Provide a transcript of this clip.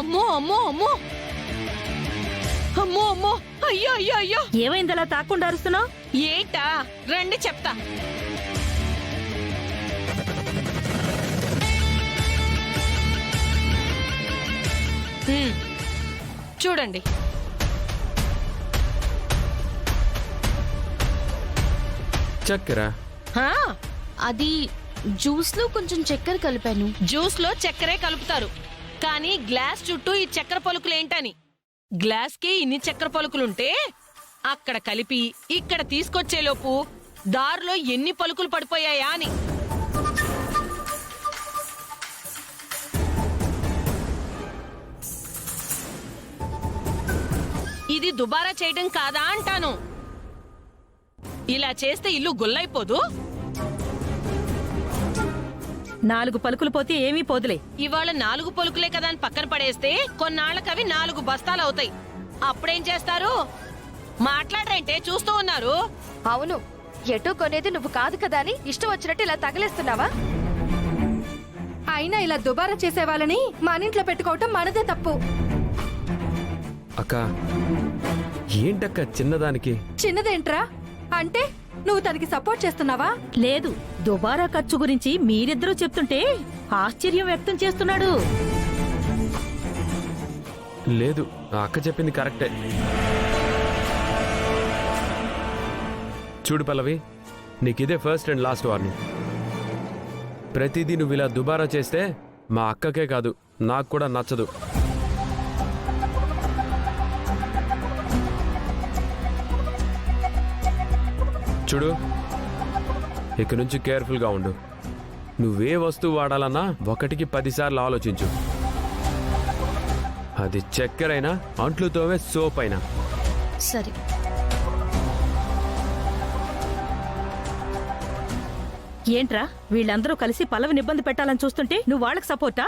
అమ్మో అమ్మో అమ్మో అమ్మో అమ్మో అయ్యో అయ్యో అయ్యో ఏమైందలా తాకుండా అరుస్తున్నావు? ఏంటా రండి చెప్తా. చూడండి, చక్కెర. అది జ్యూస్ లో కొంచెం చక్కెర కలిపాను. జ్యూస్ లో చక్కెరే కలుపుతారు, కానీ గ్లాస్ చుట్టూ ఈ చక్కెర పలుకులేంటని. గ్లాస్ కి ఇన్ని చక్కెర పలుకులుంటే అక్కడ కలిపి ఇక్కడ తీసుకొచ్చేలోపు దారిలో ఎన్ని పలుకులు పడిపోయాయా అని. ఇది దుబారా చేయడం కాదా అంటాను. ఇలా చేస్తే ఇల్లు గుల్లైపోదు. 4 పలుకులు పోతే ఏమీ పోదులే. ఇవాళ 4 పలుకులే కదా అని పక్కన పడేస్తే కొన్నాళ్ళకవి 4 బస్తాలు అవుతాయి. అప్పుడేం చేస్తారు? మాట్లాడరంటే చూస్తూ ఉన్నారు. అవును, ఎటో కొనేది నువ్వు కాదు కదా అని ఇష్టం వచ్చినట్టు ఇలా తగిలేస్తున్నావా? అయినా ఇలా దుబారా చేసే వాళ్ళని మన ఇంట్లో పెట్టుకోవటం మనదే తప్పు. అక్క, ఏంటక్క చిన్నదానికి? చిన్నదేంట్రా అంటే నువ్వు తనకి సపోర్ట్ చేస్తున్నావా? లేదు, దుబారా ఖర్చు గురించి మీరిద్దరూ చెప్తుంటే ఆశ్చర్యం వ్యక్తం చేస్తున్నాడు. లేదు, ఆ అక్క చెప్పింది కరెక్టే. చూడు పల్లవి, నీకిదే ఫస్ట్ అండ్ లాస్ట్ వార్నింగ్. ప్రతిదీ నువ్వు ఇలా దుబారా చేస్తే మా అక్కకే కాదు, నాకు కూడా నచ్చదు. చూడు, ఇక నుంచి కేర్ఫుల్గా ఉండు. నువ్వే వస్తువు వాడాలన్నా 1కి 10 సార్లు ఆలోచించు. అది చక్కెరైనా, అంట్లు తోమే సోప్ అయినా. సరే. ఏంట్రా, వీళ్ళందరూ కలిసి పల్లవిని ఇబ్బంది పెట్టాలని చూస్తుంటే నువ్వు వాళ్ళకి సపోర్టా?